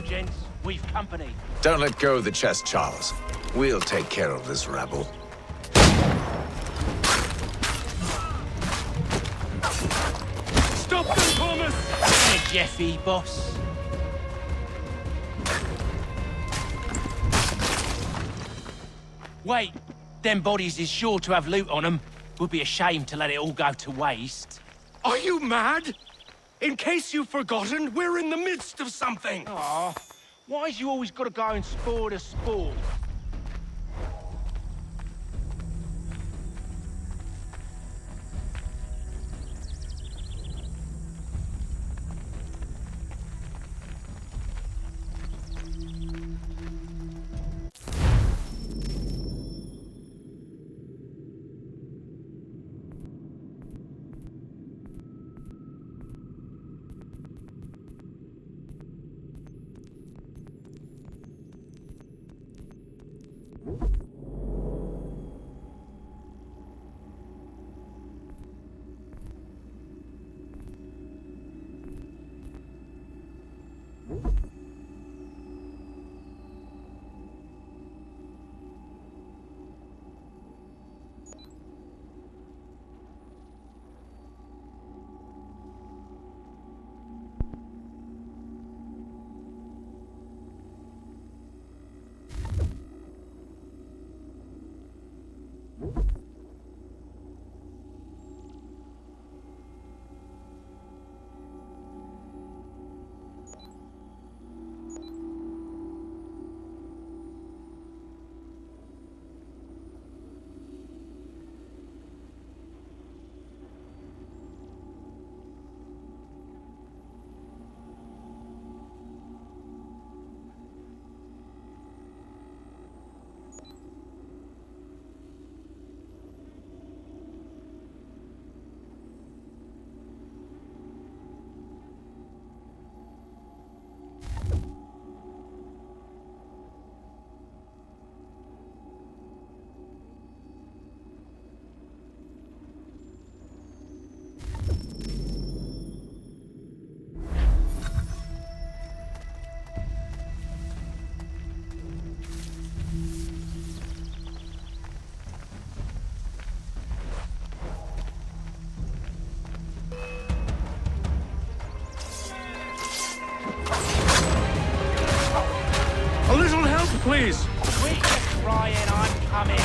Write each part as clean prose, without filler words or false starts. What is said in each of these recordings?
Careful, gents. We've company. Don't let go of the chest, Charles. We'll take care of this rabble. Stop them, Thomas! Hey, Jeffy, boss. Wait, them bodies is sure to have loot on them. Would be a shame to let it all go to waste. Are you mad? In case you've forgotten, we're in the midst of something. Aw, why's you always got to go and spoil the sport? A little help, please. Quit crying, I'm coming.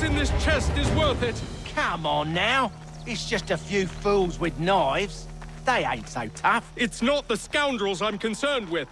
In this chest is worth it. Come on now. It's just a few fools with knives. They ain't so tough. It's not the scoundrels I'm concerned with.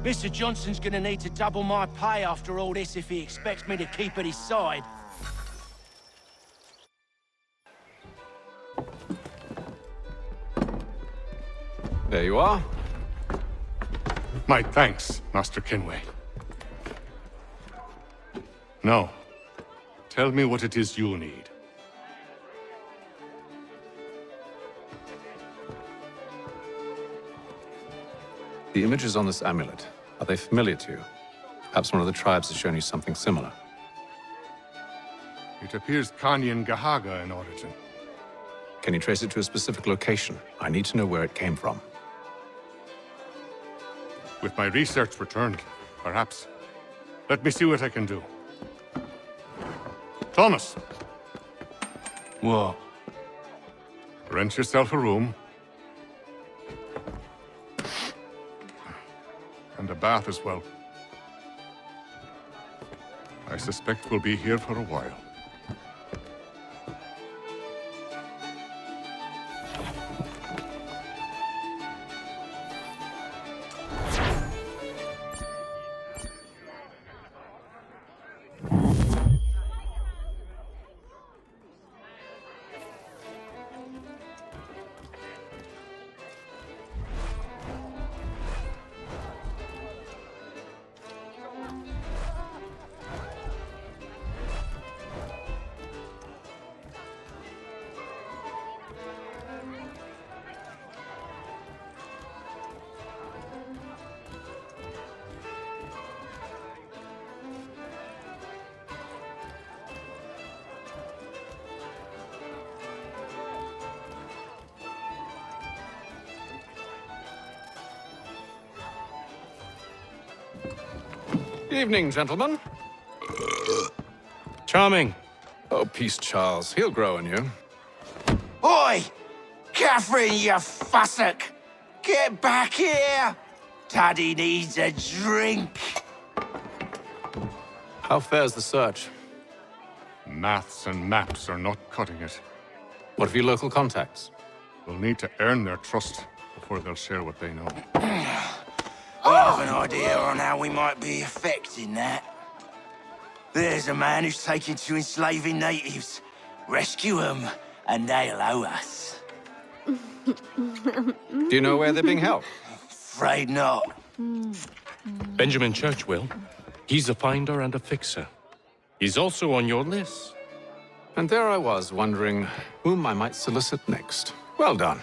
Mr. Johnson's gonna need to double my pay after all this if he expects me to keep at his side. There you are. My thanks, Master Kenway. Now, tell me what it is you need. The images on this amulet, are they familiar to you? Perhaps one of the tribes has shown you something similar. It appears Kanyan Gahaga in origin. Can you trace it to a specific location? I need to know where it came from. With my research returned, perhaps. Let me see what I can do. Thomas! What? Rent yourself a room. And a bath as well. I suspect we'll be here for a while. Evening, gentlemen. Charming. Oh, peace, Charles. He'll grow on you. Oi! Catherine, you fussock! Get back here! Daddy needs a drink! How fares the search? Maths and maps are not cutting it. What of your local contacts? We'll need to earn their trust before they'll share what they know. I have an idea on how we might be affecting that. There's a man who's taken to enslaving natives. Rescue them, and they'll owe us. Do you know where they're being held? Afraid not. Benjamin Church will. He's a finder and a fixer. He's also on your list. And there I was, wondering whom I might solicit next. Well done.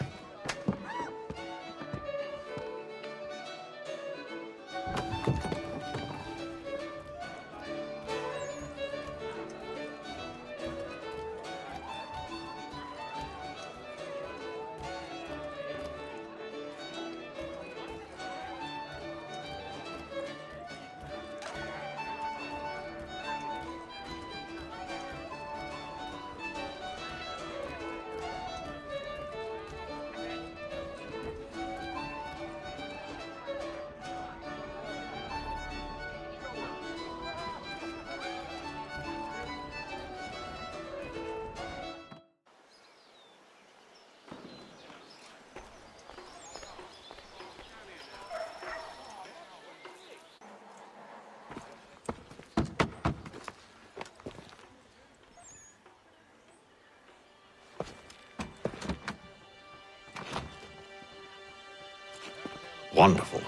Wonderful.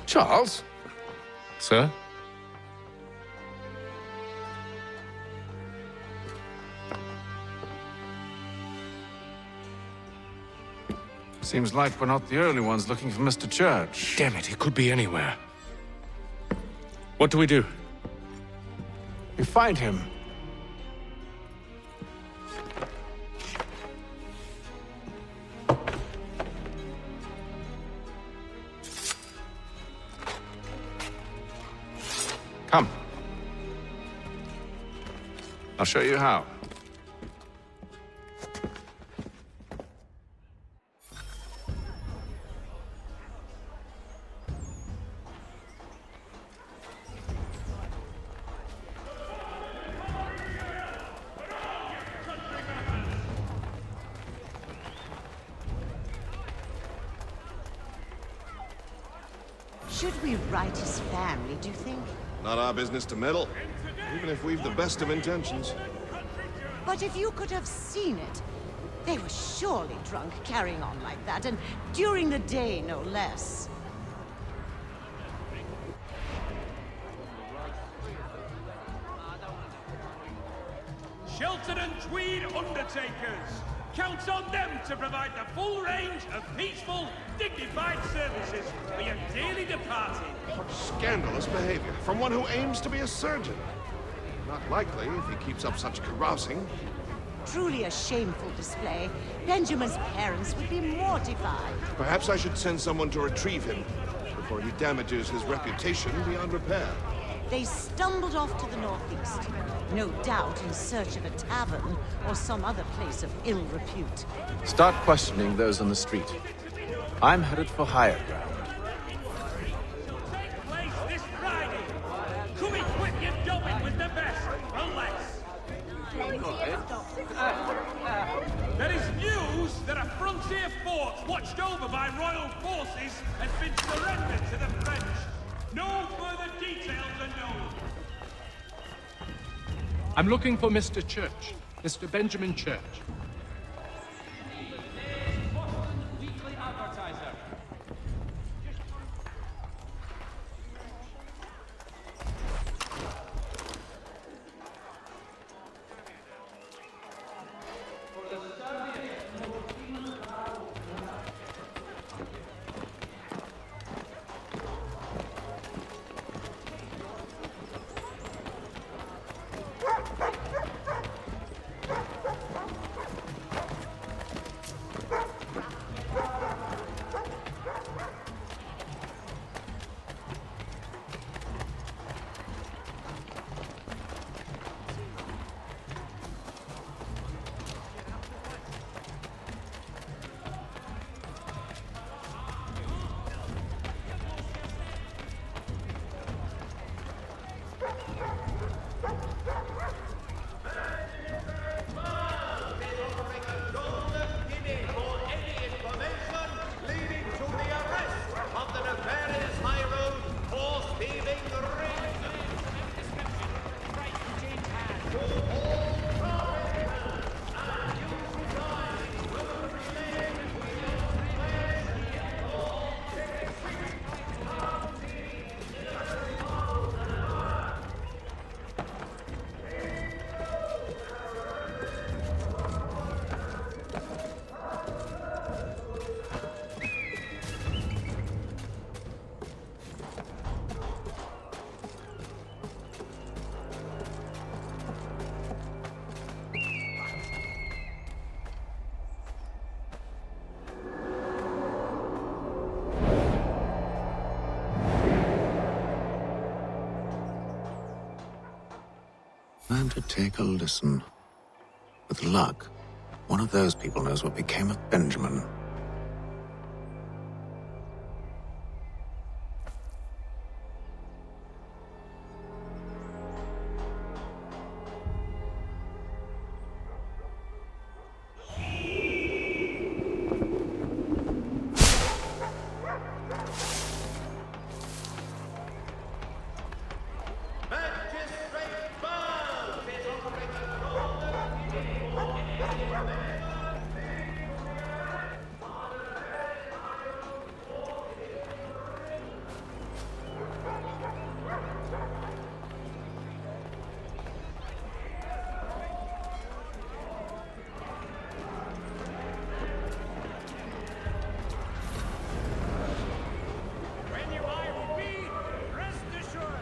Charles? Sir? Seems like we're not the only ones looking for Mr. Church. Damn it, he could be anywhere. What do we do? We find him. Come. I'll show you how. Should we write his family, do you think? Not our business to meddle, even if we've the best of intentions. But if you could have seen it, they were surely drunk carrying on like that, and during the day, no less. Shelton and Tweed Undertakers. Count on them to provide the full range of peaceful, dignified services for your dearly departed. Scandalous behavior from one who aims to be a surgeon. Not likely if he keeps up such carousing. Truly a shameful display. Benjamin's parents would be mortified. Perhaps I should send someone to retrieve him before he damages his reputation beyond repair. They stumbled off to the northeast, no doubt in search of a tavern or some other place of ill repute. Start questioning those on the street. I'm headed for higher ground. Take place this Friday. Come equip your dobbin with the best, for less. There is news that a frontier fort watched over by royal forces has been surrendered to the French. No further details are known. I'm looking for Mr. Church, Mr. Benjamin Church. Time to take a listen. With luck, one of those people knows what became of Benjamin.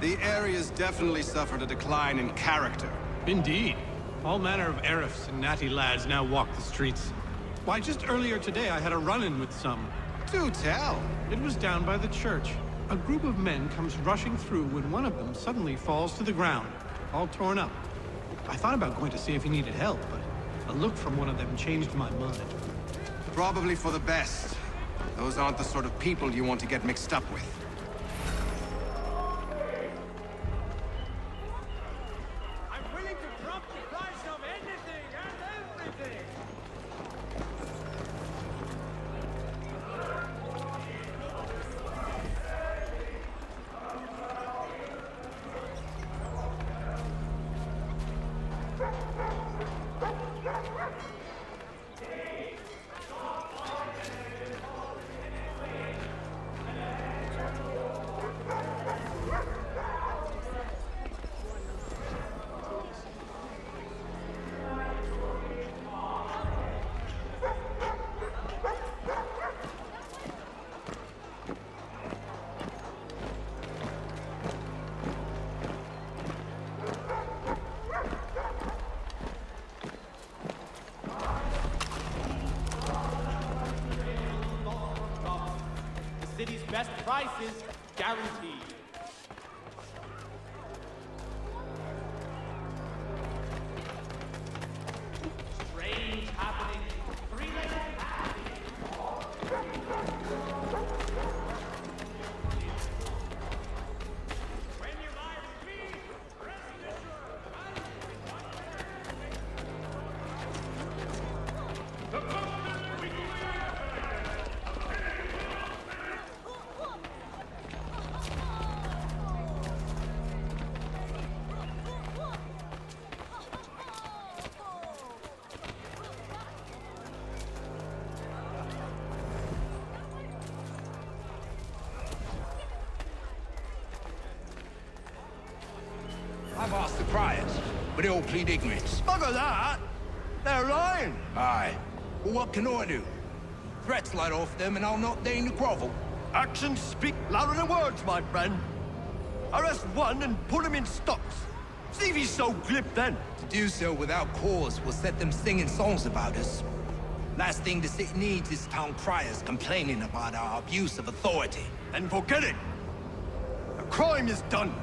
The area's definitely suffered a decline in character. Indeed. All manner of Arifs and natty lads now walk the streets. Why, just earlier today I had a run-in with some. Do tell. It was down by the church. A group of men comes rushing through when one of them suddenly falls to the ground, all torn up. I thought about going to see if he needed help, but a look from one of them changed my mind. Probably for the best. Those aren't the sort of people you want to get mixed up with. I'm willing to drop the price of anything and everything. city's best prices, guaranteed. Strange happening. Three-legged pack. When you buy Creed, I've asked the criers, but they all plead ignorance. Bugger that! They're lying! Aye. Well, what can I do? Threats light off them and I'll not deign to grovel. Actions speak louder than words, my friend. Arrest one and put him in stocks. See if he's so glib then. To do so without cause will set them singing songs about us. Last thing the city needs is town criers complaining about our abuse of authority. Then forget it. The crime is done.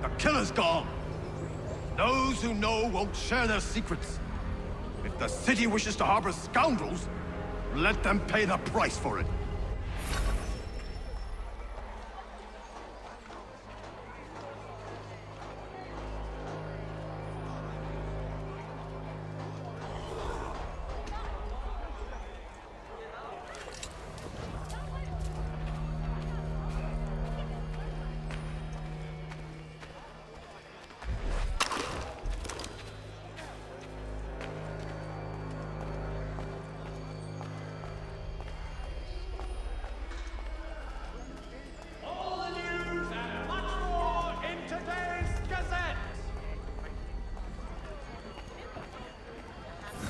The killer's gone. Those who know won't share their secrets. If the city wishes to harbor scoundrels, let them pay the price for it.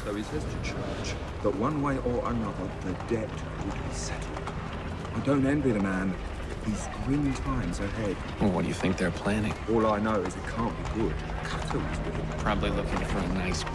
So he says to Church that one way or another the debt would be settled. I don't envy the man. These grim times ahead. Well, what do you think they're planning? All I know is it can't be good. Cuttles with him. Probably looking for a nice...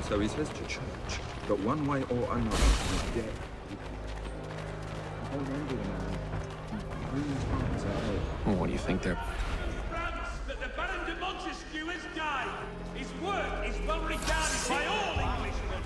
So he says to Church that one way or another the debt. I don't envy the man. These grim times ahead. Well, what do you think they're... That the Baron de Montesquieu has died. His work is well regarded by all Englishmen.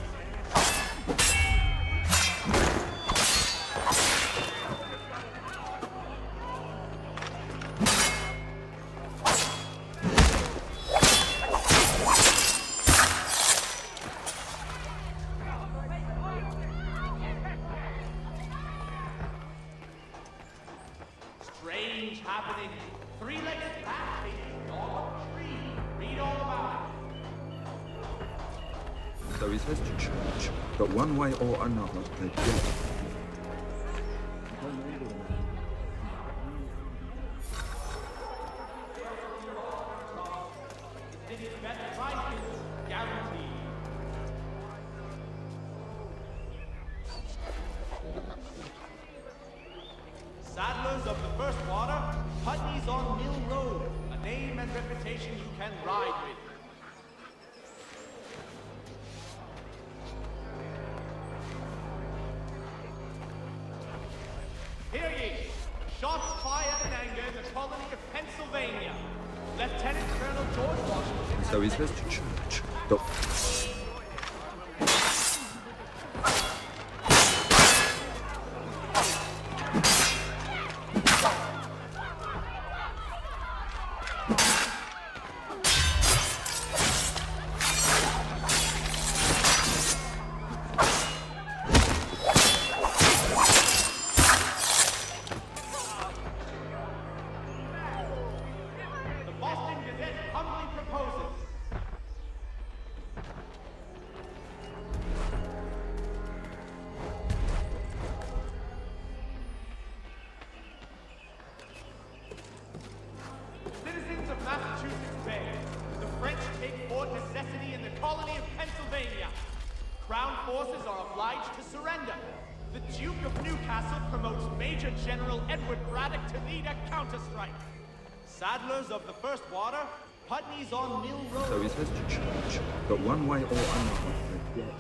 Strange happening. Three-legged pack. Dog tree. Read all about it. So he says to Church that one way or another the debt. I don't envy the man. City's best prices, guaranteed. Saddlers of the first water, Putney's on Mill Road, a name and reputation you can ride with. Hear ye! Shots fired in anger of the colony of Pennsylvania. Lieutenant Colonel George Washington. So he says to church, but Citizens of Massachusetts Bay, the French take Fort Necessity in the colony of Pennsylvania. Crown forces are obliged to surrender. The Duke of Newcastle promotes Major General Edward Braddock to lead a counterstrike. Saddlers of the First Water, Putney's on Mill Road. so he says to church, but one way or another, the debt.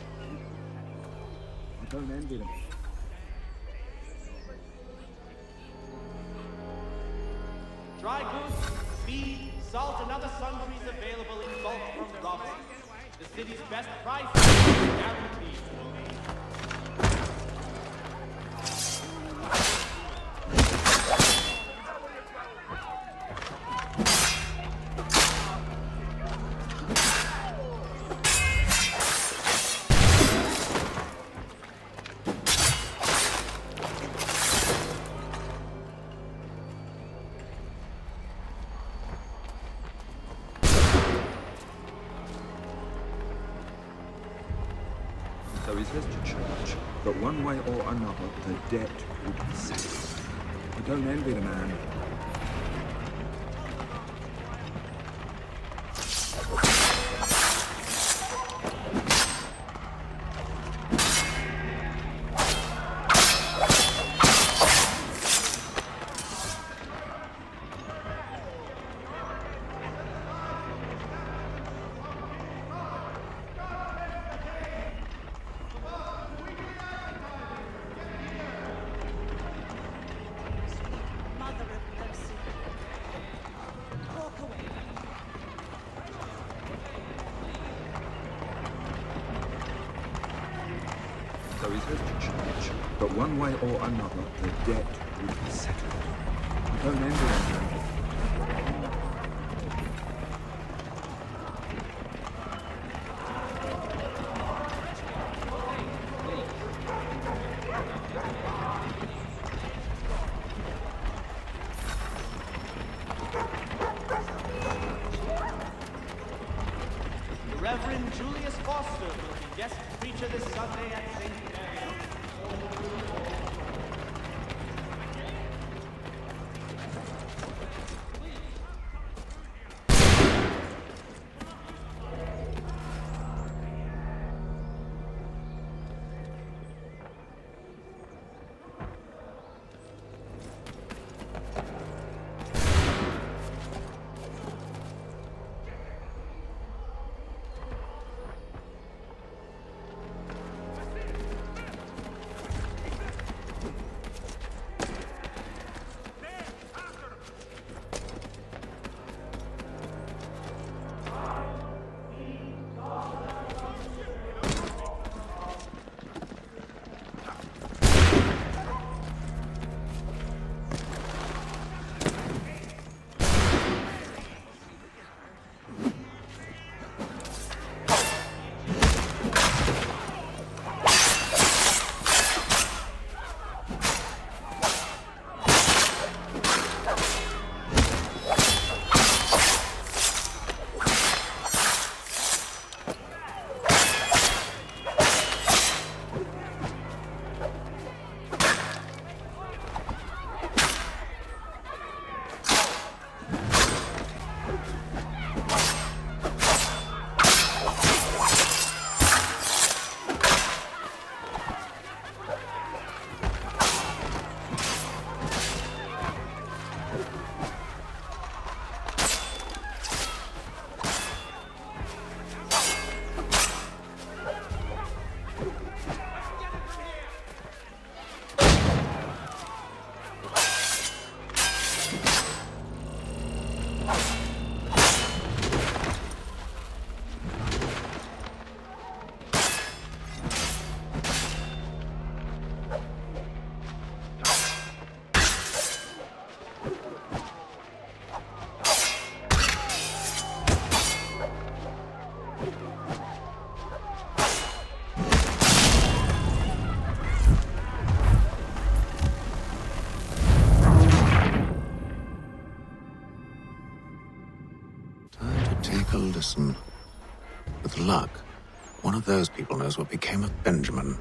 I don't envy them. Dry goods, feed, salt, and other sundries available in bulk from Robinson's. The city's best price is guaranteed. So he says to church, but one way or another, the debt will be settled. I don't envy the man. Mother of mercy. Walk away. So he says to church, but one way or another, the debt will be settled. I don't envy the man. The Reverend Julius Foster will be guest preacher this Sunday at St. Mary's. listen. With luck, one of those people knows what became of Benjamin.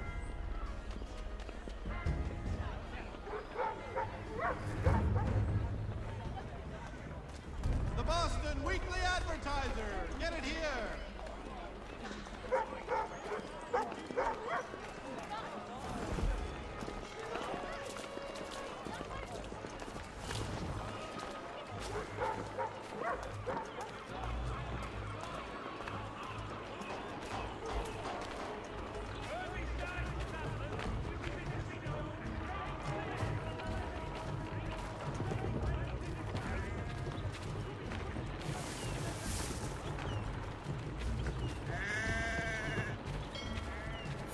The Boston Weekly Advertiser! Get it here!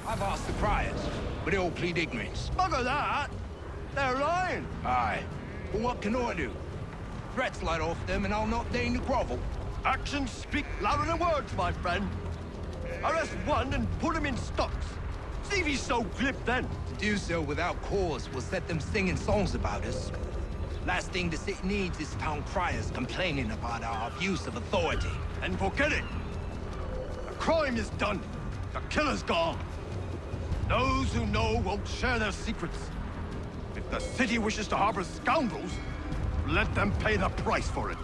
I've asked the criers, but they all plead ignorance. Bugger that! They're lying! Aye. But what can I do? Threats light off them and I'll not deign to grovel. Actions speak louder than words, my friend. Arrest one and put him in stocks. See if he's so glib then. To do so without cause will set them singing songs about us. Last thing the city needs is town criers complaining about our abuse of authority. And forget it. The crime is done. The killer's gone. Those who know won't share their secrets. If the city wishes to harbor scoundrels, let them pay the price for it.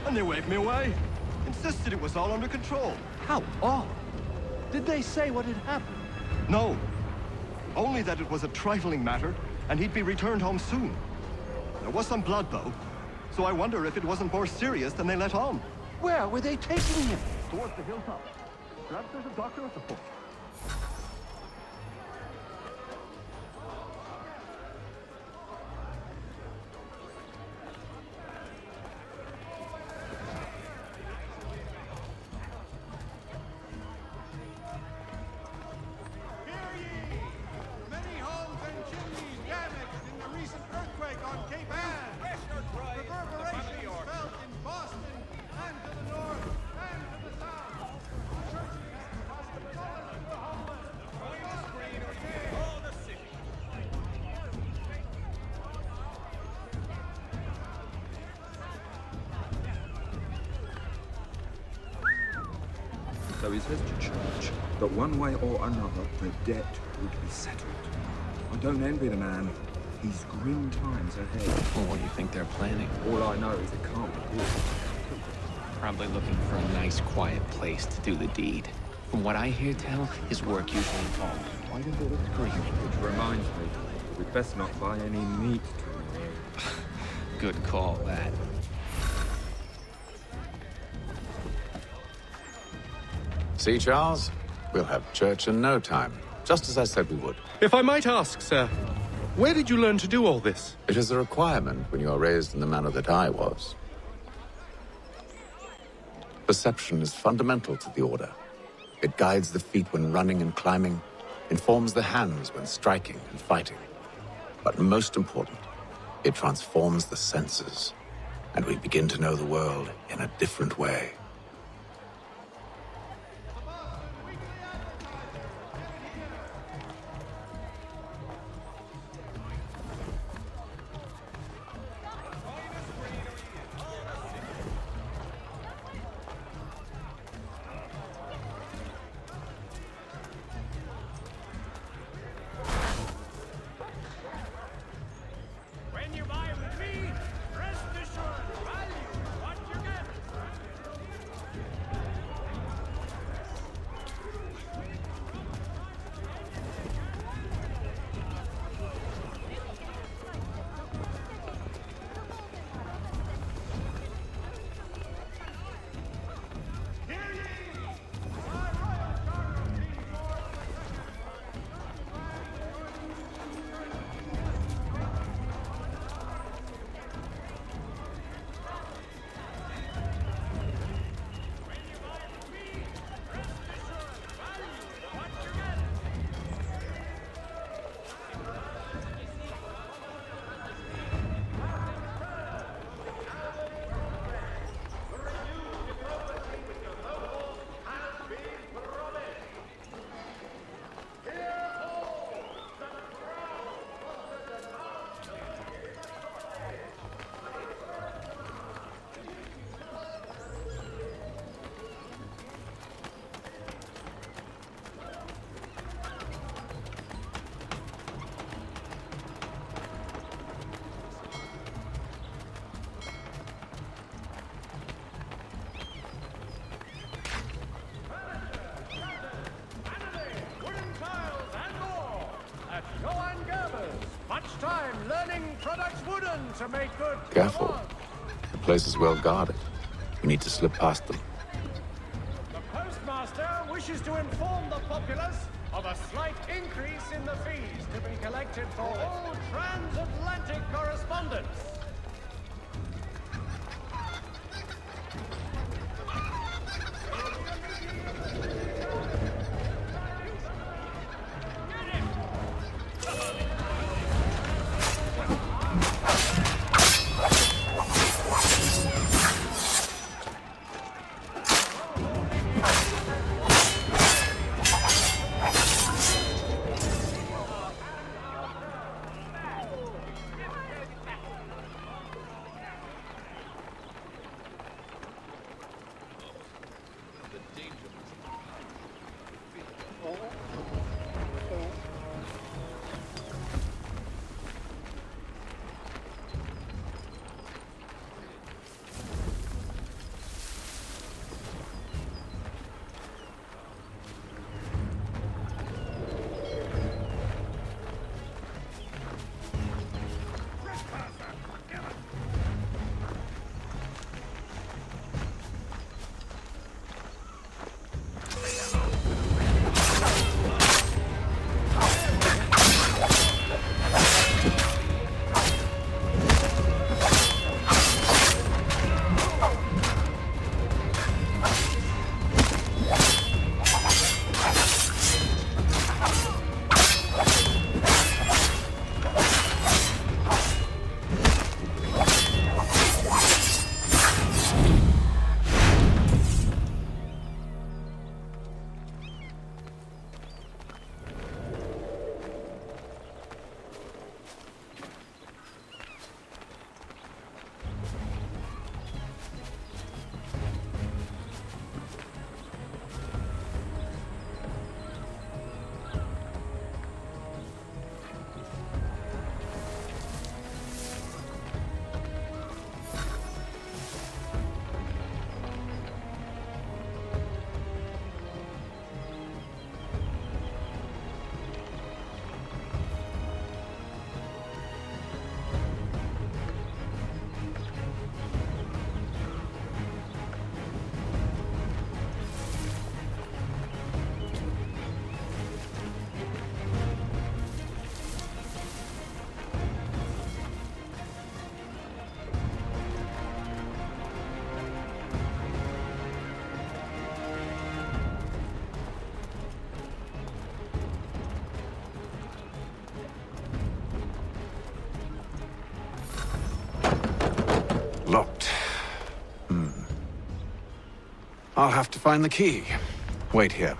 And they waved me away. Insisted it was all under control. How odd. Did they say what had happened? No. Only that it was a trifling matter, and he'd be returned home soon. There was some blood, though, so I wonder if it wasn't more serious than they let on. Where were they taking him? Towards the hilltop. Perhaps there's a doctor at the foot. So he says to Church that one way or another the debt would be settled. I don't envy the man. He's grim times ahead. Well, what do you think they're planning? All I know is it can't be good. Probably looking for a nice, quiet place to do the deed. From what I hear tell, his work usually involves quite a bit of screaming. Which reminds me, we'd best not buy any meat tomorrow. Good call, that. See, Charles? We'll have church in no time, just as I said we would. If I might ask, sir, where did you learn to do all this? It is a requirement when you are raised in the manner that I was. Perception is fundamental to the Order. It guides the feet when running and climbing, informs the hands when striking and fighting. But most important, it transforms the senses, and we begin to know the world in a different way. When you buy with me, rest assured, value what you get. To make good. Careful. The place is well guarded. We need to slip past them. The postmaster wishes to inform the populace of a slight increase in the fees to be collected for all transatlantic correspondence. I'll have to find the key. Wait here.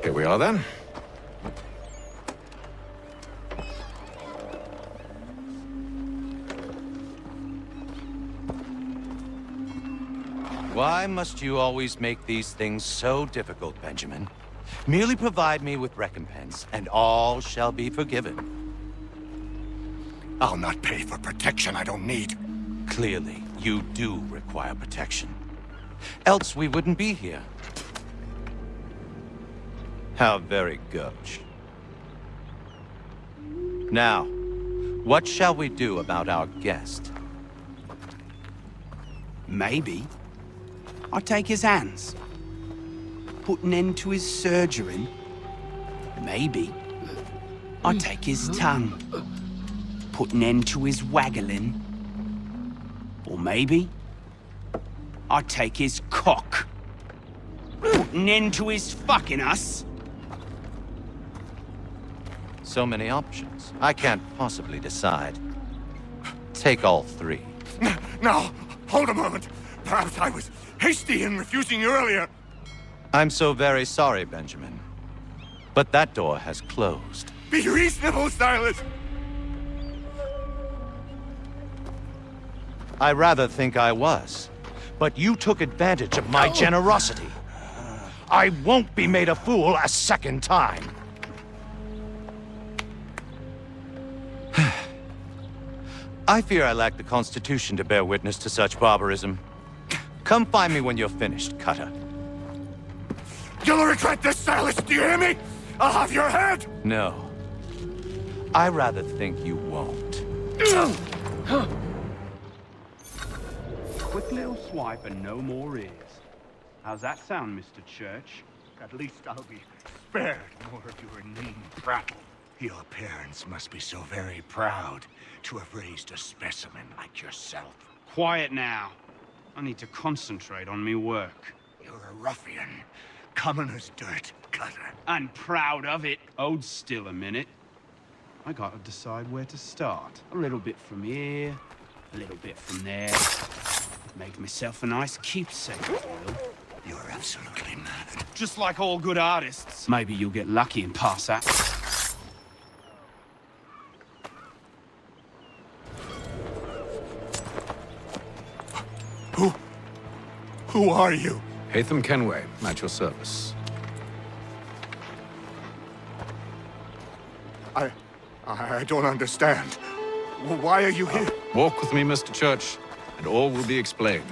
Here we are then. Why must you always make these things so difficult, Benjamin? Merely provide me with recompense, and all shall be forgiven. I'll not pay for protection I don't need. Clearly, you do require protection. Else we wouldn't be here. How very gauche. Now, what shall we do about our guest? Maybe I'll take his hands. Put an end to his surgery. Maybe I'll take his tongue. Put an end to his waggling. Or maybe I'll take his cock. Put an end to his fucking us. So many options. I can't possibly decide. Take all three. Now, hold a moment. Perhaps I was hasty in refusing you earlier. I'm so very sorry, Benjamin. But that door has closed. Be reasonable, Silas! I rather think I was. But you took advantage of my generosity. I won't be made a fool a second time. I fear I lack the constitution to bear witness to such barbarism. Come find me when you're finished, Cutter. You'll regret this, Silas, do you hear me? I'll have your head! No. I rather think you won't. Quick little swipe and no more ears. How's that sound, Mr. Church? At least I'll be spared more of your inane prattle. Your parents must be so very proud to have raised a specimen like yourself. Quiet now. I need to concentrate on me work. You're a ruffian, common as dirt, Cutter. And proud of it. Hold still a minute. I gotta decide where to start. A little bit from here, a little bit from there. Make myself a nice keepsake, Will. You're absolutely mad. Just like all good artists. Maybe you'll get lucky and pass that. Who are you? Hatham Kenway, at your service. I don't understand. Why are you here? Walk with me, Mr. Church, and all will be explained.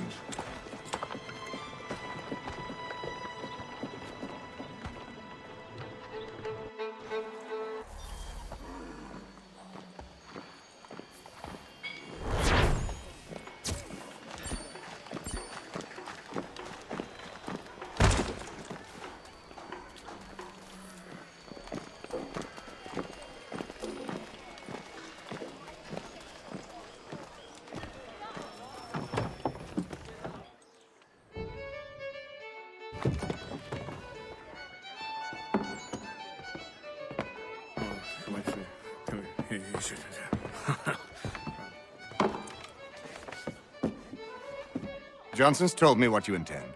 Johnson's told me what you intend.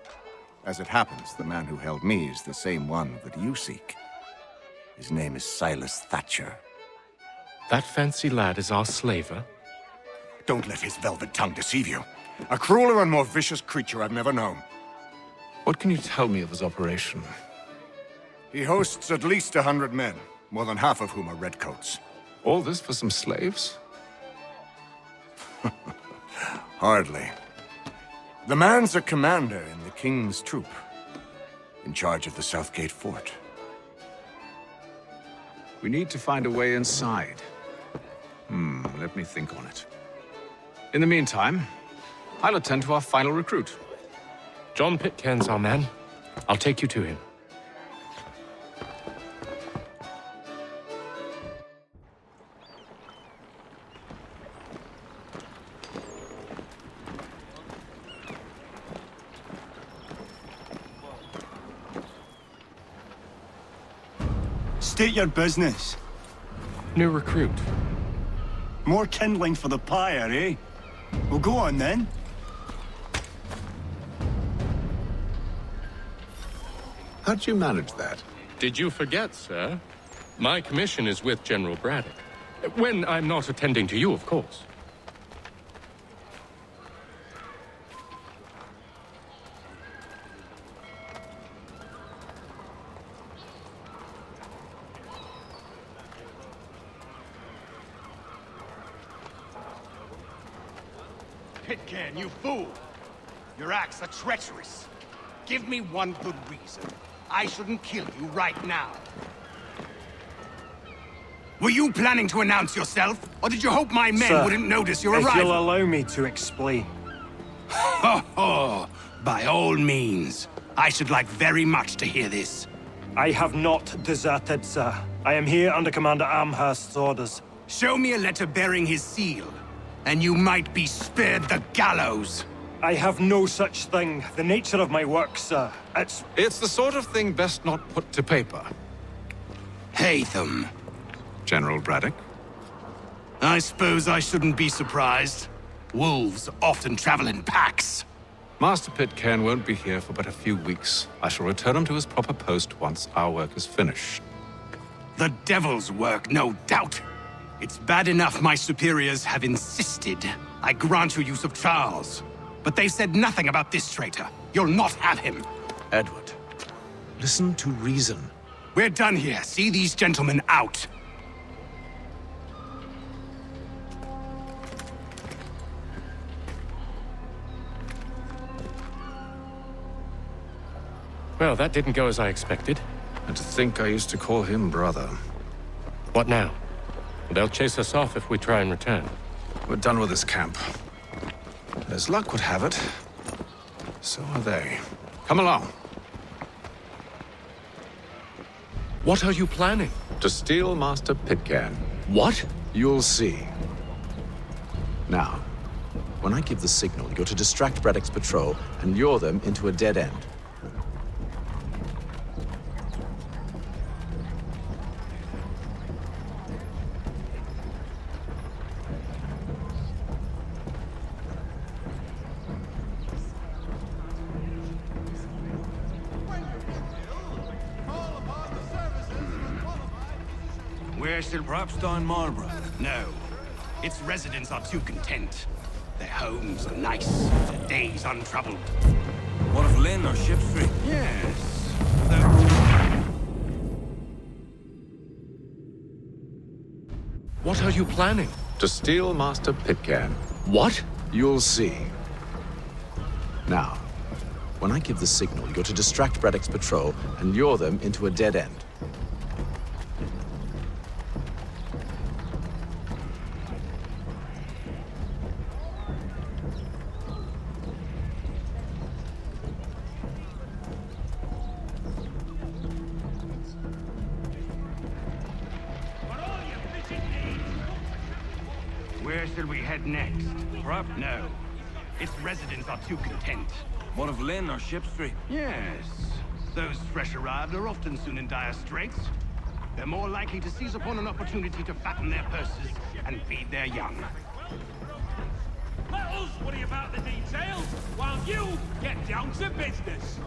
As it happens, the man who held me is the same one that you seek. His name is Silas Thatcher. That fancy lad is our slaver? Don't let his velvet tongue deceive you. A crueler and more vicious creature I've never known. What can you tell me of his operation? He hosts at least 100 men, more than half of whom are redcoats. All this for some slaves? Hardly. The man's a commander in the King's troop, in charge of the Southgate Fort. We need to find a way inside. Let me think on it. In the meantime, I'll attend to our final recruit. John Pitcairn's our man. I'll take you to him. State your business. New recruit. More kindling for the pyre, eh? Well, go on then. How'd you manage that? Did you forget, sir? My commission is with General Braddock. When I'm not attending to you, of course. Pitcairn, you fool! Your acts are treacherous. Give me one good reason. I shouldn't kill you right now. Were you planning to announce yourself, or did you hope my men wouldn't notice your arrival? If you'll allow me to explain. Ho ho! By all means. I should like very much to hear this. I have not deserted, sir. I am here under Commander Amherst's orders. Show me a letter bearing his seal, and you might be spared the gallows. I have no such thing. The nature of my work, sir. It's the sort of thing best not put to paper. Hatham. General Braddock? I suppose I shouldn't be surprised. Wolves often travel in packs. Master Pitcairn won't be here for but a few weeks. I shall return him to his proper post once our work is finished. The devil's work, no doubt. It's bad enough my superiors have insisted I grant you use of Charles. But they've said nothing about this traitor. You'll not have him. Edward, listen to reason. We're done here. See these gentlemen out. Well, that didn't go as I expected. And to think I used to call him brother. What now? They'll chase us off if we try and return. We're done with this camp. As luck would have it, so are they. Come along. What are you planning? To steal Master Pitcairn. What? You'll see. Now, when I give the signal, you're to distract Braddock's patrol and lure them into a dead end. Where shall perhaps dine Marlborough? No. Its residents are too content. Their homes are nice, their days untroubled. What of Lynn or Ship Street? Yes. What are you planning? To steal Master Pitcairn. What? You'll see. Now, when I give the signal, you're to distract Braddock's patrol and lure them into a dead end. Where shall we head next? Perhaps? No. Its residents are too content. What of Lynn or Ship Street? Yes. Those fresh arrived are often soon in dire straits. They're more likely to seize upon an opportunity to fatten their purses and feed their young. Let us worry about the details, while you get down to business.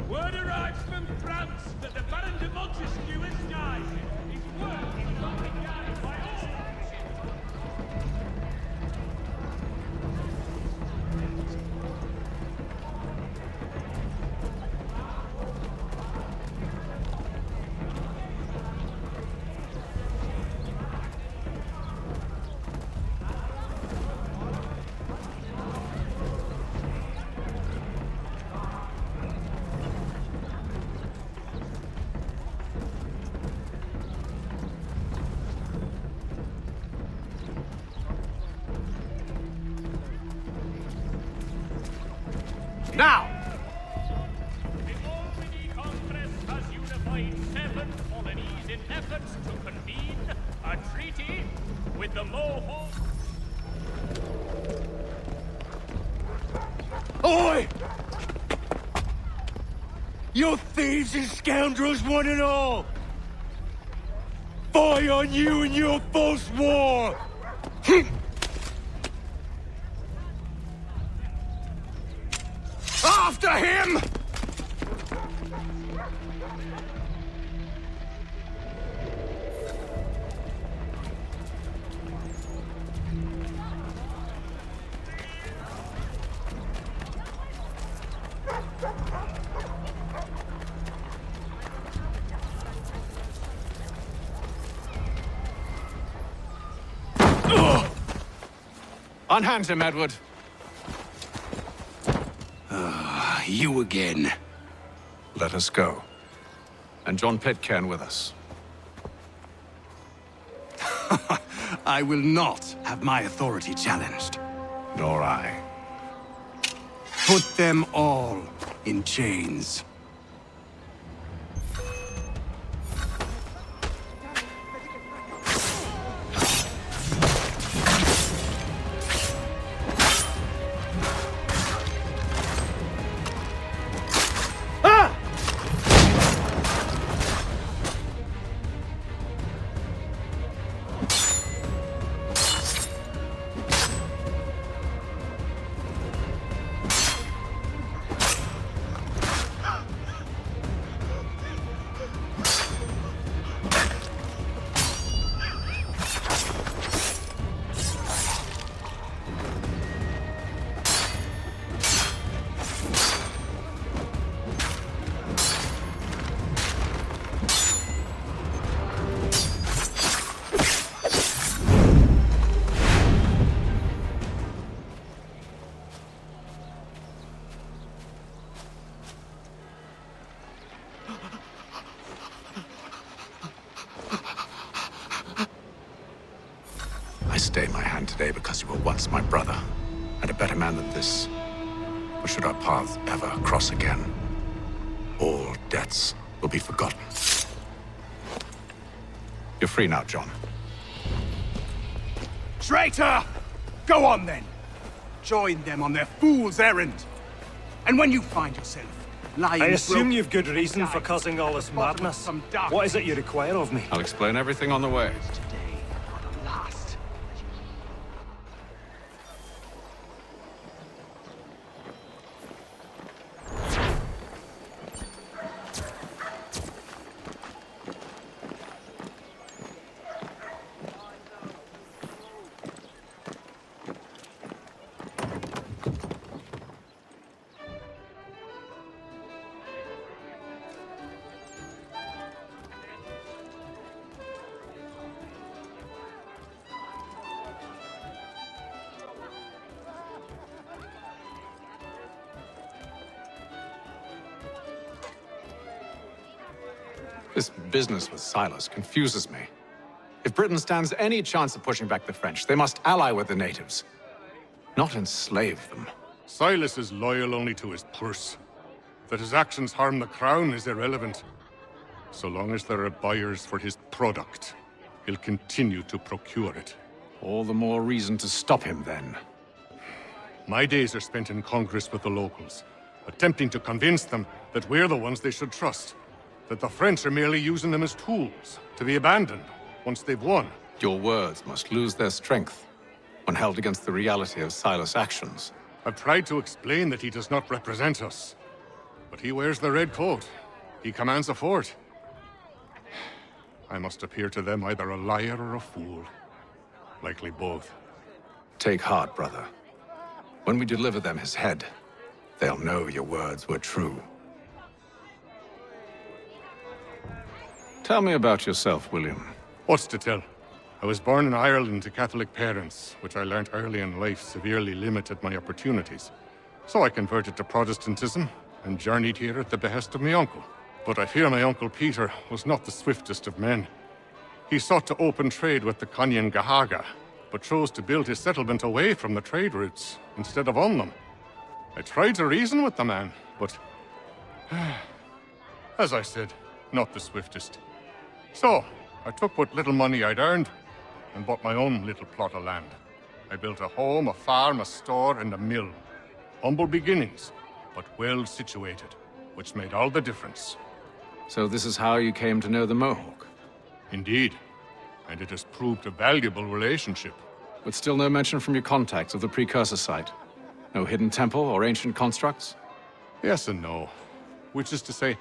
Word arrives from France that the Baron de Montesquieu is died. His work is not regarded by all. Now! The Albany Congress has unified 7 colonies in efforts to convene a treaty with the Mohawk. Oi! You thieves and scoundrels, one and all! Fire on you and your false war! After him! Unhand him, Edward. You again. Let us go. And John Pitcairn with us. I will not have my authority challenged. Nor I. Put them all in chains. I stay my hand today because you were once my brother, and a better man than this. Or should our paths ever cross again, all debts will be forgotten. You're free now, John. Traitor! Go on then. Join them on their fool's errand. And when you find yourself lying... I assume you've good reason for causing all this madness. What is it you require of me? I'll explain everything on the way. This business with Silas confuses me. If Britain stands any chance of pushing back the French, they must ally with the natives, not enslave them. Silas is loyal only to his purse. That his actions harm the crown is irrelevant. So long as there are buyers for his product, he'll continue to procure it. All the more reason to stop him, then. My days are spent in Congress with the locals, attempting to convince them that we're the ones they should trust. That the French are merely using them as tools, to be abandoned once they've won. Your words must lose their strength when held against the reality of Silas' actions. I've tried to explain that he does not represent us. But he wears the red coat. He commands a fort. I must appear to them either a liar or a fool. Likely both. Take heart, brother. When we deliver them his head, they'll know your words were true. Tell me about yourself, William. What's to tell? I was born in Ireland to Catholic parents, which I learned early in life severely limited my opportunities. So I converted to Protestantism and journeyed here at the behest of my uncle. But I fear my uncle Peter was not the swiftest of men. He sought to open trade with the Conyan Gahaga, but chose to build his settlement away from the trade routes instead of on them. I tried to reason with the man, but... as I said, not the swiftest. So, I took what little money I'd earned and bought my own little plot of land. I built a home, a farm, a store, and a mill. Humble beginnings, but well situated, which made all the difference. So this is how you came to know the Mohawk? Indeed, and it has proved a valuable relationship. But still no mention from your contacts of the precursor site? No hidden temple or ancient constructs? Yes and no. Which is to say,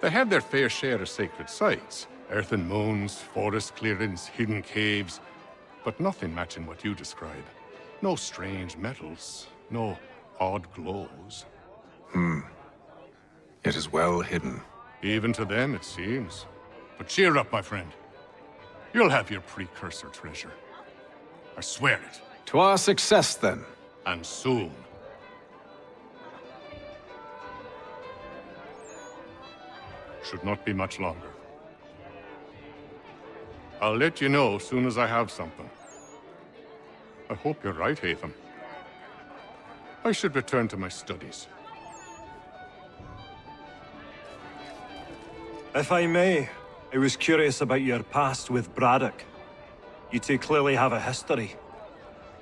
they have their fair share of sacred sites. Earthen moons, forest clearings, hidden caves. But nothing matching what you describe. No strange metals, no odd glows. It is well hidden. Even to them, it seems. But cheer up, my friend. You'll have your precursor treasure. I swear it. To our success, then. And soon. Should not be much longer. I'll let you know as soon as I have something. I hope you're right, Hatham. I should return to my studies. If I may, I was curious about your past with Braddock. You two clearly have a history.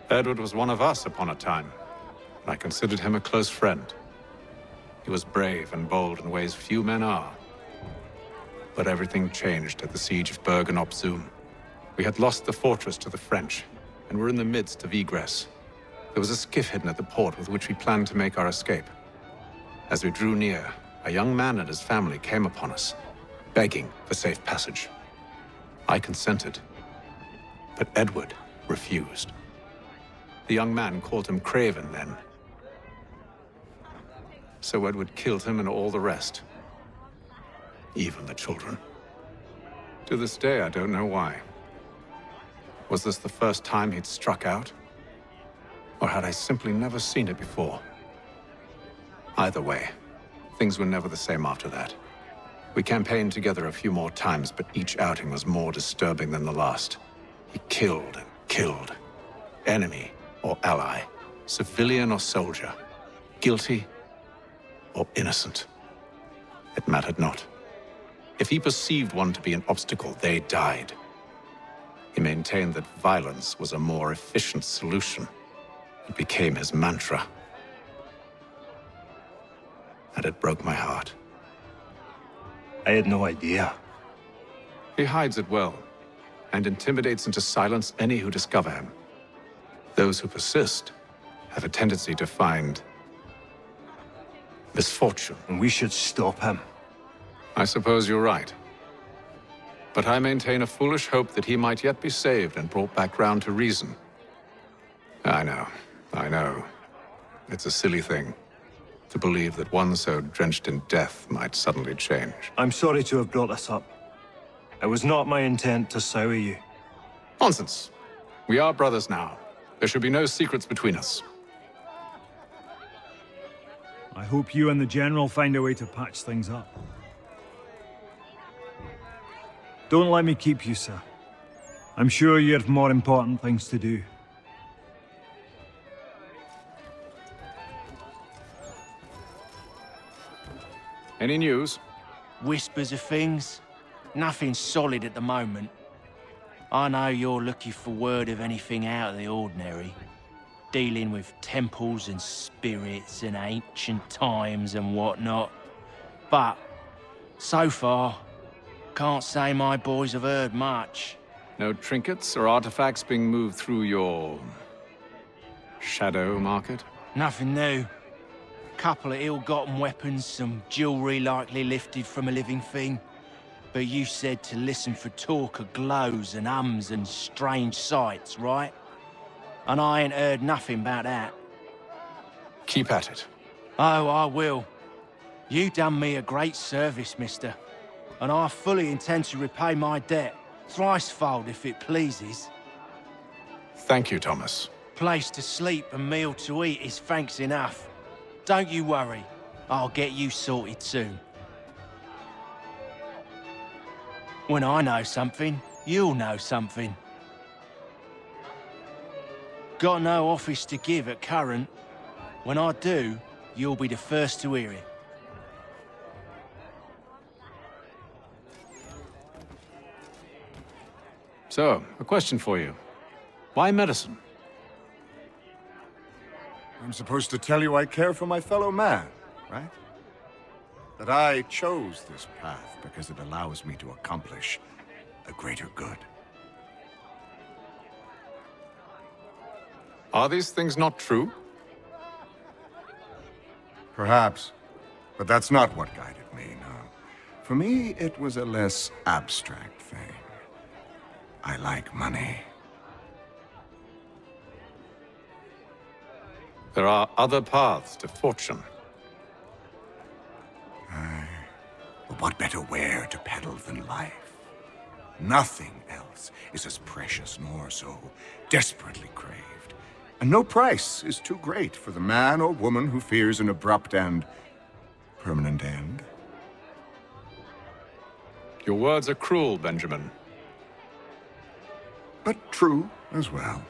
Edward was one of us upon a time, and I considered him a close friend. He was brave and bold in ways few men are. But everything changed at the siege of Bergen-op Zoom. We had lost the fortress to the French, and were in the midst of egress. There was a skiff hidden at the port with which we planned to make our escape. As we drew near, a young man and his family came upon us, begging for safe passage. I consented, but Edward refused. The young man called him Craven then. So Edward killed him and all the rest. Even the children. To this day, I don't know why. Was this the first time he'd struck out? Or had I simply never seen it before? Either way, things were never the same after that. We campaigned together a few more times, but each outing was more disturbing than the last. He killed and killed. Enemy or ally, civilian or soldier, guilty or innocent. It mattered not. If he perceived one to be an obstacle, they died. He maintained that violence was a more efficient solution. It became his mantra. And it broke my heart. I had no idea. He hides it well, and intimidates into silence any who discover him. Those who persist have a tendency to find misfortune. And we should stop him. I suppose you're right. But I maintain a foolish hope that he might yet be saved and brought back round to reason. I know. It's a silly thing to believe that one so drenched in death might suddenly change. I'm sorry to have brought this up. It was not my intent to sour you. Nonsense. We are brothers now. There should be no secrets between us. I hope you and the General find a way to patch things up. Don't let me keep you, sir. I'm sure you have more important things to do. Any news? Whispers of things. Nothing solid at the moment. I know you're looking for word of anything out of the ordinary. Dealing with temples and spirits and ancient times and whatnot. But, so far, can't say my boys have heard much. No trinkets or artifacts being moved through your shadow market? Nothing new. Couple of ill-gotten weapons, some jewelry likely lifted from a living thing. But you said to listen for talk of glows and ums and strange sights, right? And I ain't heard nothing about that. Keep at it. Oh, I will. You done me a great service, mister. And I fully intend to repay my debt, thricefold if it pleases. Thank you, Thomas. Place to sleep and meal to eat is thanks enough. Don't you worry. I'll get you sorted soon. When I know something, you'll know something. Got no office to give at current. When I do, you'll be the first to hear it. So, a question for you. Why medicine? I'm supposed to tell you I care for my fellow man, right? That I chose this path because it allows me to accomplish a greater good. Are these things not true? Perhaps. But that's not what guided me, no. For me, it was a less abstract thing. I like money. There are other paths to fortune. But what better ware to peddle than life? Nothing else is as precious nor so desperately craved. And no price is too great for the man or woman who fears an abrupt and permanent end. Your words are cruel, Benjamin. But true as well.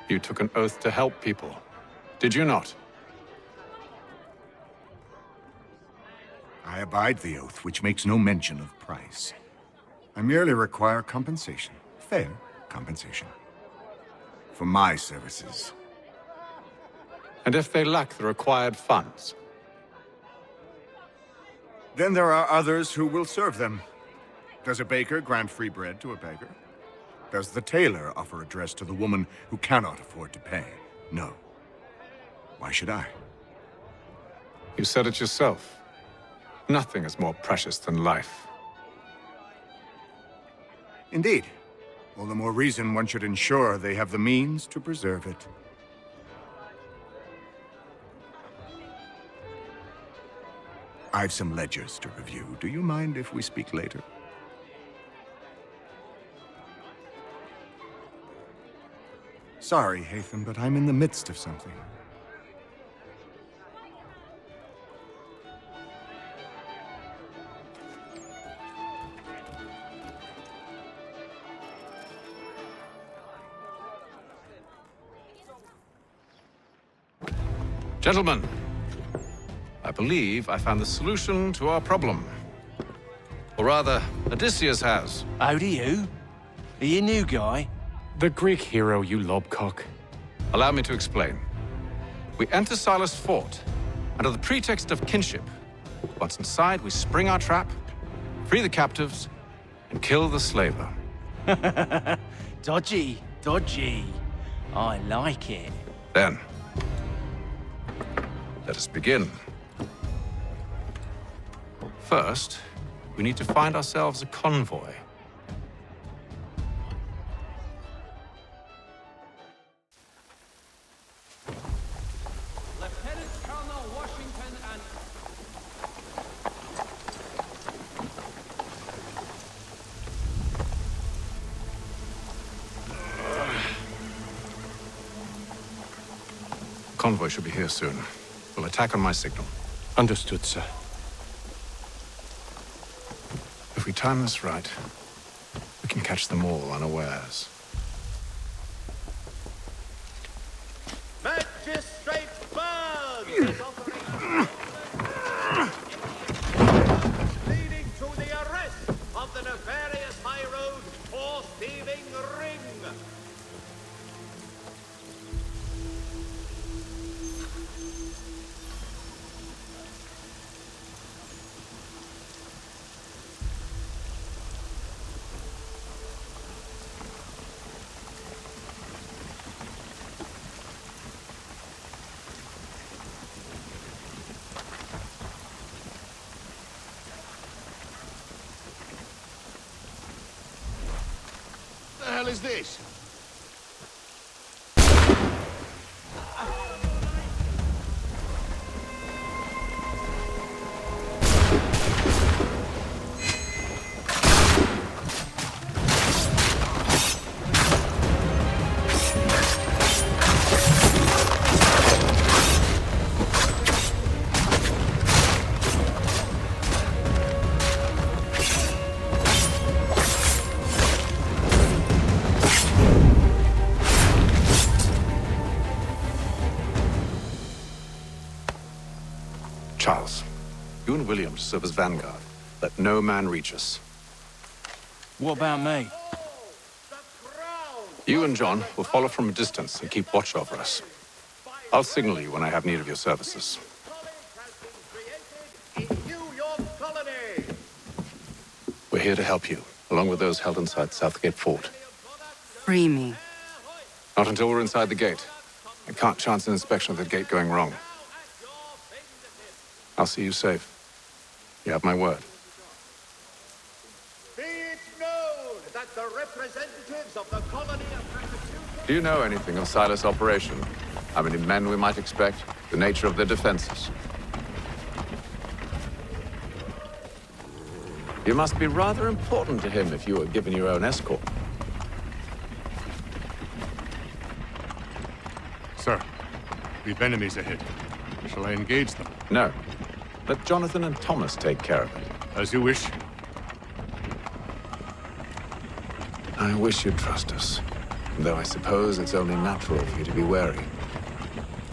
You took an oath to help people, did you not? I abide the oath, which makes no mention of price. I merely require compensation, fair compensation, for my services. And if they lack the required funds? Then there are others who will serve them. Does a baker grant free bread to a beggar? Does the tailor offer a dress to the woman who cannot afford to pay? No. Why should I? You said it yourself. Nothing is more precious than life. Indeed. All the more reason one should ensure they have the means to preserve it. I've some ledgers to review. Do you mind if we speak later? Sorry, Hatham, but I'm in the midst of something. Gentlemen, I believe I found the solution to our problem. Or rather, Odysseus has. How do you? Are you a new guy? The Greek hero, you lobcock. Allow me to explain. We enter Silas' fort, under the pretext of kinship. Once inside, we spring our trap, free the captives, and kill the slaver. Dodgy, dodgy. I like it. Then, let us begin. First, we need to find ourselves a convoy. Lieutenant Colonel Washington and... Convoy should be here soon. We'll attack on my signal. Understood, sir. If we time this right, we can catch them all unawares. Magistrate Bird! Leading to the arrest of the nefarious high road horse thieving ring. What the hell is this? Charles, you and William serve as vanguard. Let no man reach us. What about me? You and John will follow from a distance and keep watch over us. I'll signal you when I have need of your services. We're here to help you, along with those held inside Southgate Fort. Free me. Not until we're inside the gate. I can't chance an inspection of the gate going wrong. I'll see you safe. You have my word. Be it known that the representatives of the colony of Massachusetts... Do you know anything of Silas' operation? How many men we might expect? The nature of their defenses? You must be rather important to him if you were given your own escort. Sir, we've enemies ahead. Shall I engage them? No. Let Jonathan and Thomas take care of it. As you wish. I wish you'd trust us. Though I suppose it's only natural for you to be wary.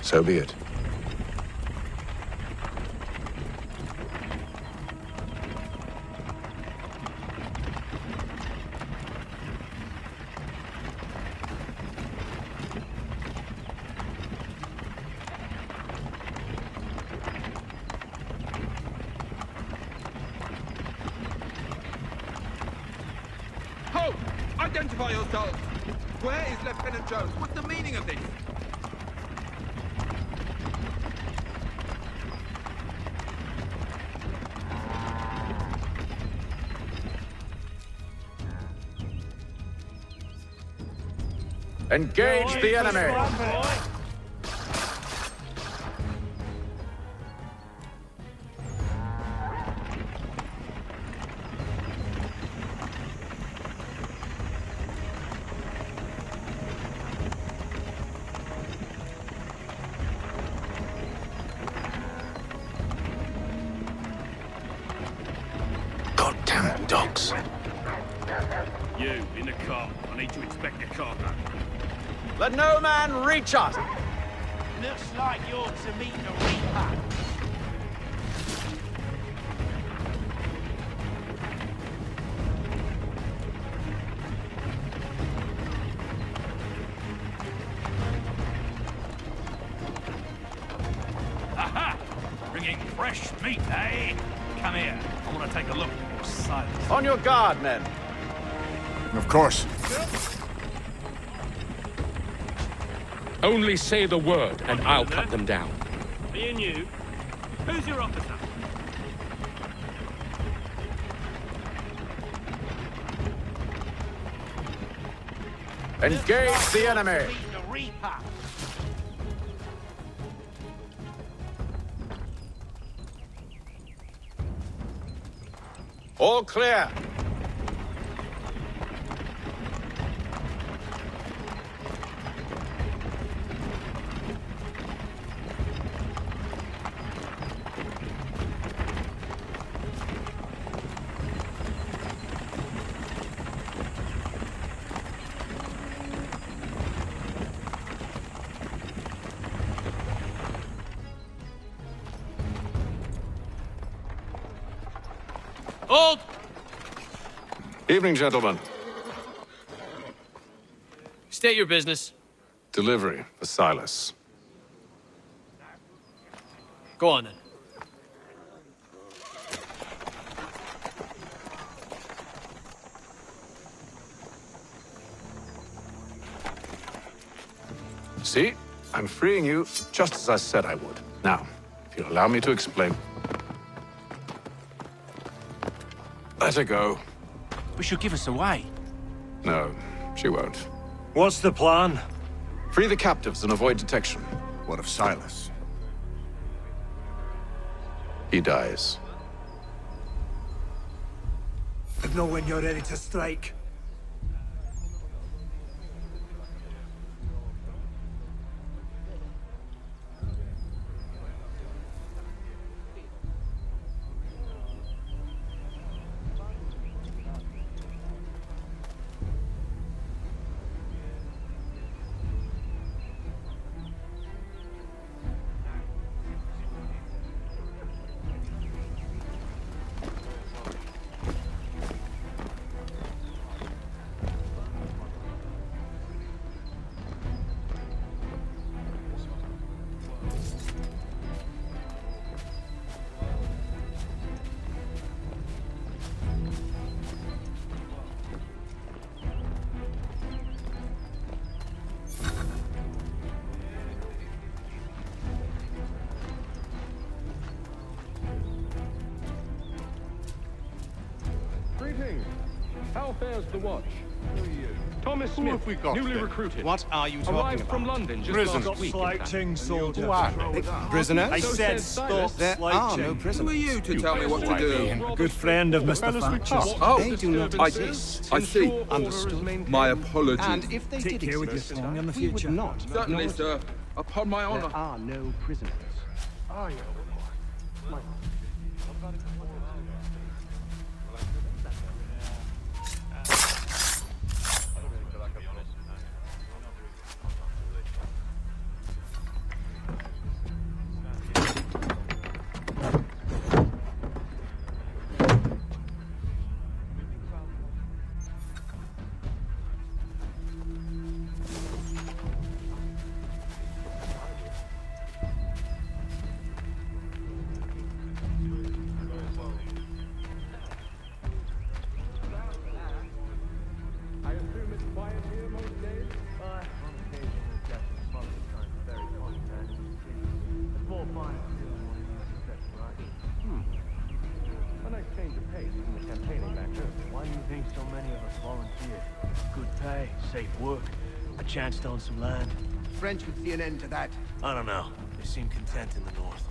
So be it. Ho! Identify yourselves! Where is Lieutenant Jones? What's the meaning of this? Engage the enemy! Goddamn dogs. You, in the car. I need to inspect the cargo. Let no man reach us! Looks like you're to meet the Reaper. Aha! Bringing fresh meat, eh? Come here. I want to take a look at your Silas. On your guard, men. Of course. Only say the word, and I'll cut them down. Me and you? Who's your officer? Engage the enemy! Meet the Reaper. All clear! Hold! Evening, gentlemen. State your business. Delivery for Silas. Go on, then. See? I'm freeing you just as I said I would. Now, if you'll allow me to explain. Let her go. But she'll give us away. No, she won't. What's the plan? Free the captives and avoid detection. What of Silas? He dies. I know when you're ready to strike. How fares the watch? Thomas Who Smith, have we got newly then? recruited. What are you talking Arrived about? from London just Prisoners. last week. in fact. Slighting soldier. Who are they? Prisoners? I So said says stop Silas. There are slighting. no prisoners. Who are you to tell me what to do? A good friend of Mr. Thatcher's. Oh, They do not I exist. see. Understood. My apologies. And if they Take did care with your exist, tongue in the we would future. not Certainly, acknowledge sir. Upon my them. honor. There are no prisoners. I assume it's quiet here most days? On occasion, we've got some smoke that kind of very contact. The small fire A nice change of pace from the campaigning back home. Why do you think so many of us volunteered? Good pay, safe work, a chance to own some land. French would see an end to that. I don't know. They seem content in the north.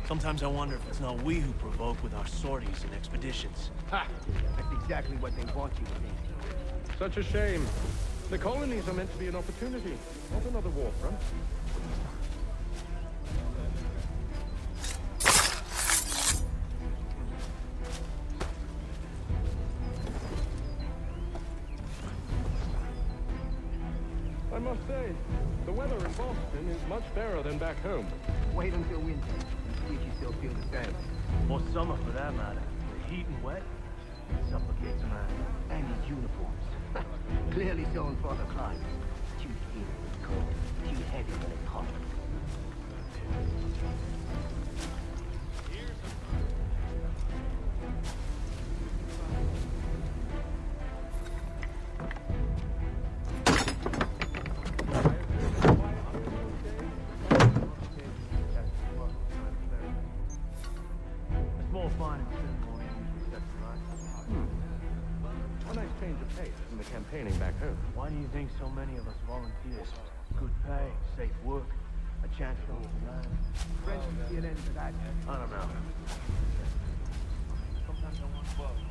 Sometimes I wonder if it's not we who provoke with our sorties and expeditions. Ha! That's exactly what they want you to think. Such a shame. The colonies are meant to be an opportunity, not another war front. I must say, the weather in Boston is much fairer than back home. Wait until winter and see if you still feel the same. Or summer, for that matter. The heat and wet suffocates a man. And his uniforms. Clearly sewn for the climate. Too thin when it's cold, too heavy when it's hot. A small fine and ceremony usually sets the right. A nice change of pace from the campaigning back home. Why do you think so many of us volunteered? Good pay, safe work, a chance to own some land. French would see an end to that. I don't know. Sometimes I wonder.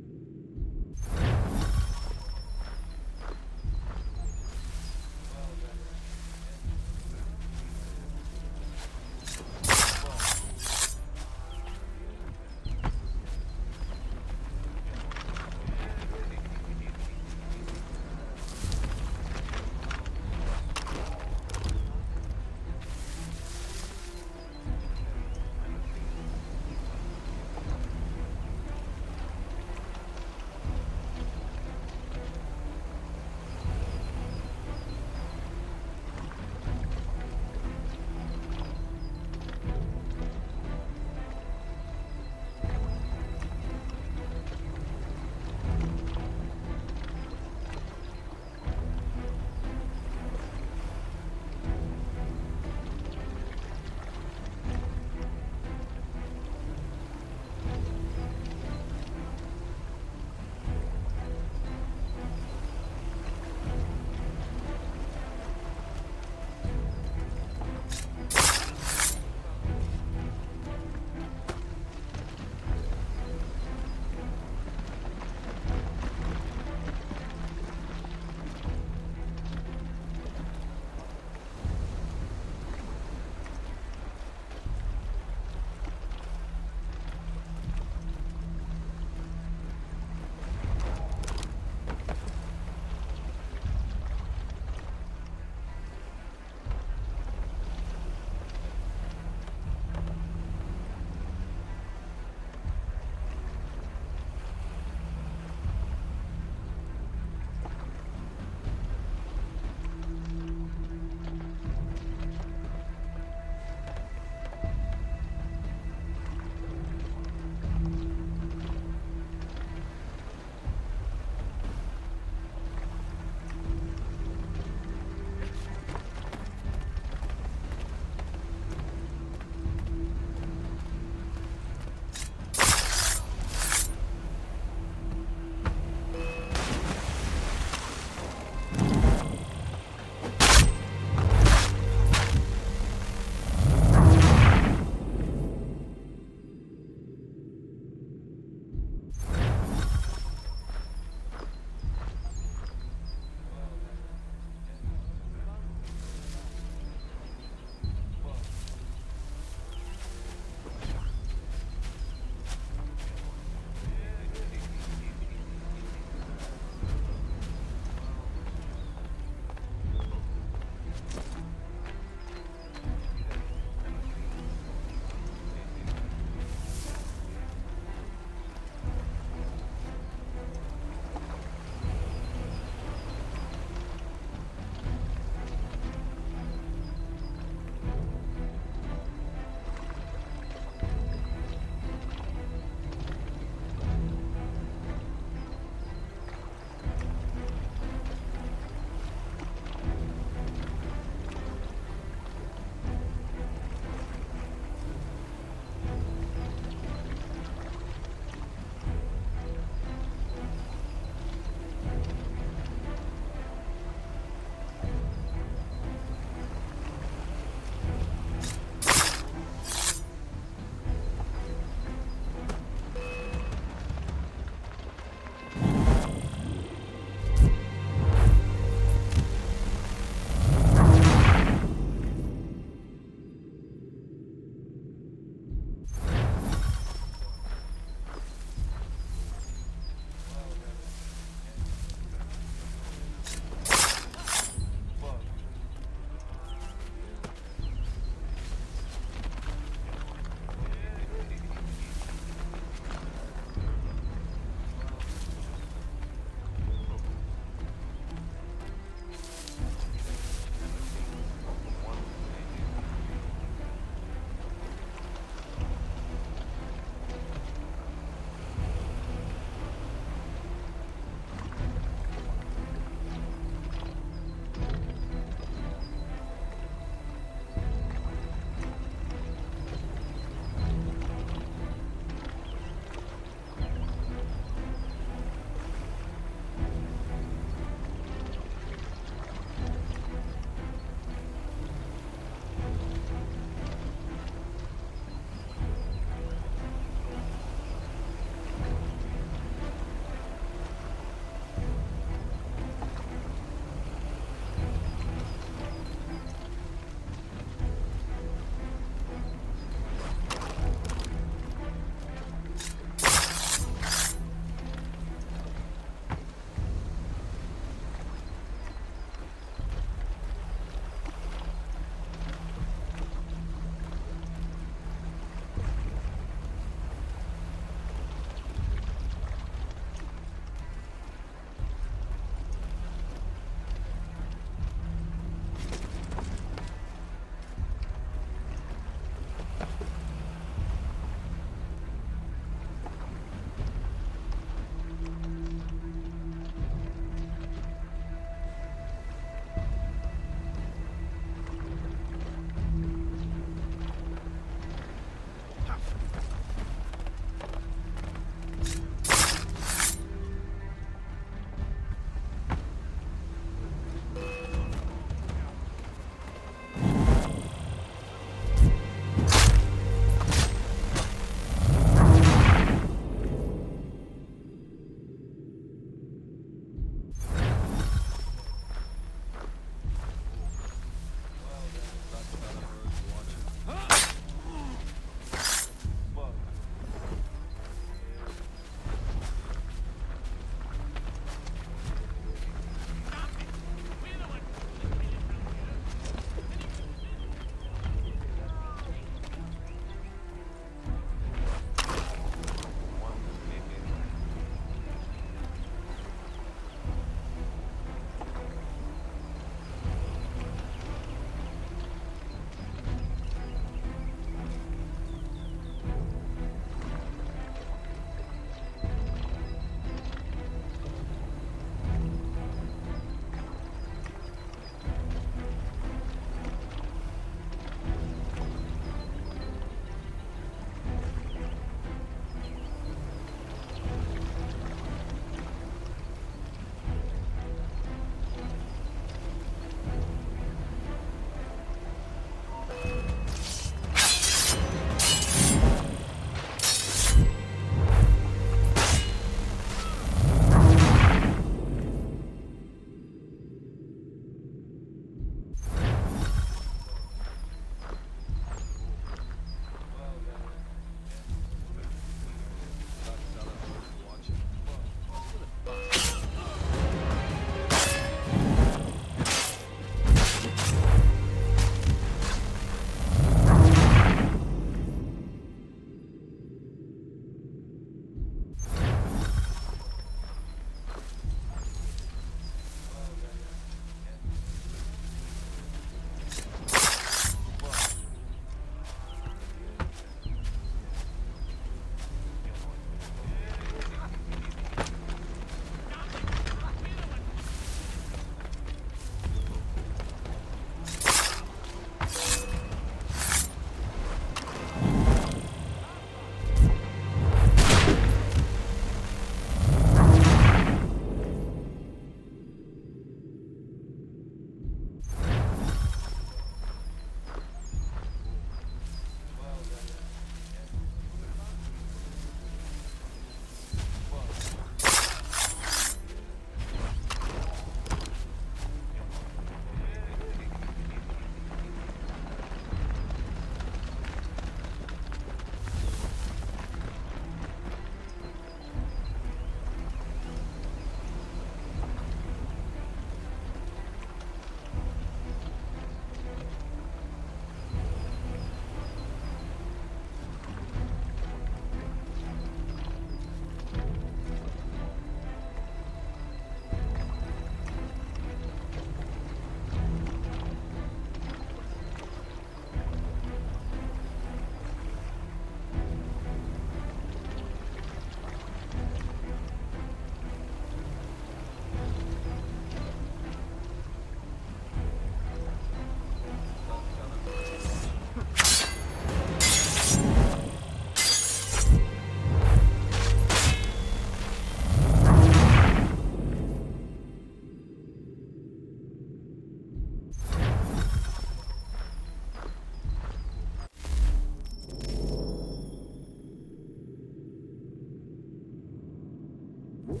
You